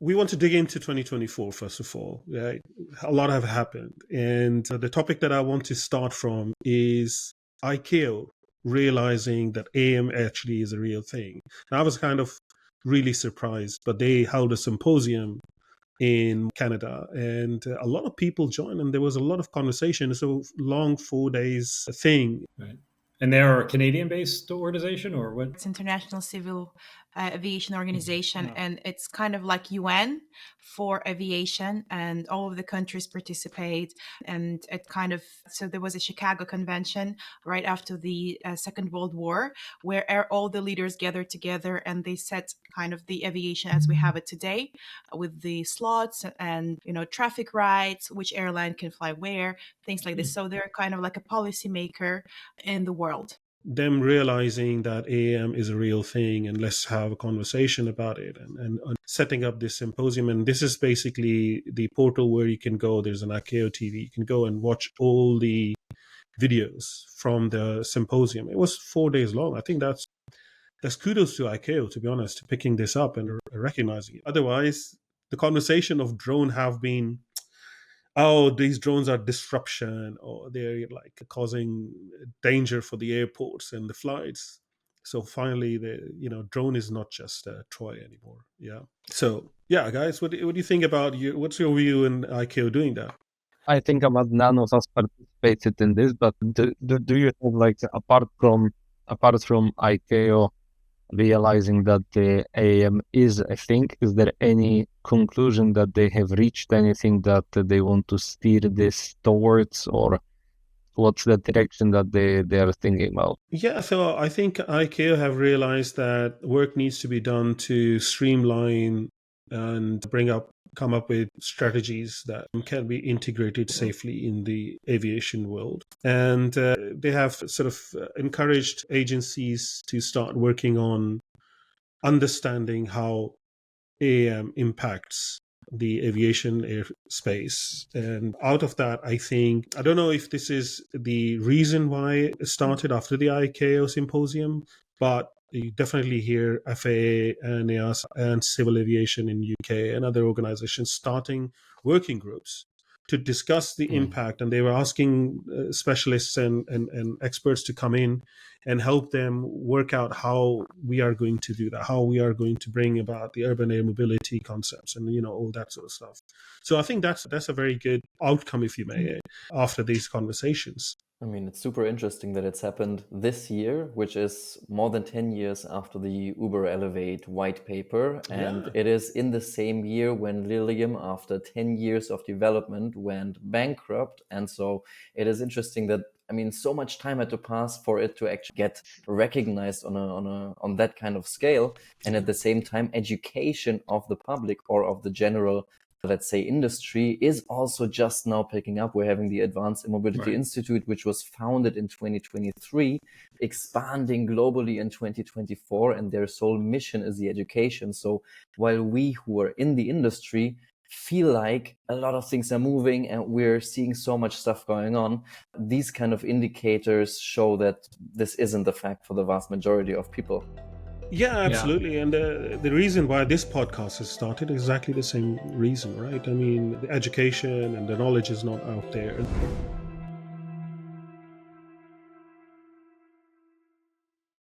we want to dig into 2024, first of all. Right? A lot have happened. And the topic that I want to start from is ICAO realizing that AM actually is a real thing. And I was kind of really surprised, but they held a symposium in Canada, and a lot of people joined, and there was a lot of conversation. It's a long 4 days thing. Right. And they're a Canadian-based organization, or what? It's International Civil Aviation Organization, and it's kind of like UN for aviation, and all of the countries participate. And it kind of, so there was a Chicago Convention right after the Second World War, where all the leaders gathered together and they set kind of the aviation as we have it today, with the slots and traffic rights, which airline can fly where, things like this. So they're kind of like a policymaker in the world. Them realizing that AM is a real thing, and let's have a conversation about it, and setting up this symposium. And this is basically the portal where you can go. There's an ICAO TV. You can go and watch all the videos from the symposium. It was 4 days long. I think that's kudos to ICAO, to be honest, picking this up and recognizing it. Otherwise, the conversation of drone have been, oh, these drones are disruption, or they're like causing danger for the airports and the flights. So finally, the drone is not just a toy anymore. Yeah. So yeah, guys, what do you think about you? What's your view in ICAO doing that? I think about none of us participated in this, but do you have, like, apart from ICAO realizing that the AM is a thing, is there any conclusion that they have reached, anything that they want to steer this towards, or what's the direction that they are thinking about? Yeah, so I think ICAO have realized that work needs to be done to streamline and come up with strategies that can be integrated safely in the aviation world. And they have sort of encouraged agencies to start working on understanding how AM impacts the aviation airspace. And out of that, I don't know if this is the reason why it started after the ICAO symposium, but you definitely hear FAA and EASA and Civil Aviation in UK and other organizations starting working groups to discuss the impact. And they were asking specialists and experts to come in and help them work out how we are going to do that, how we are going to bring about the urban air mobility concepts and, all that sort of stuff. So I think that's a very good outcome, if you may, after these conversations. I mean, it's super interesting that it's happened this year, which is more than 10 years after the Uber Elevate white paper. And it is in the same year when Lilium, after 10 years of development, went bankrupt. And so it is interesting that, so much time had to pass for it to actually get recognized on that kind of scale. And at the same time, education of the public or of the general, let's say, industry is also just now picking up. We're having the Advanced Air Mobility Institute, which was founded in 2023, expanding globally in 2024, and their sole mission is the education. So while we who are in the industry feel like a lot of things are moving and we're seeing so much stuff going on, these kind of indicators show that this isn't the fact for the vast majority of people. Yeah, absolutely. And the reason why this podcast has started is exactly the same reason, right? The education and the knowledge is not out there.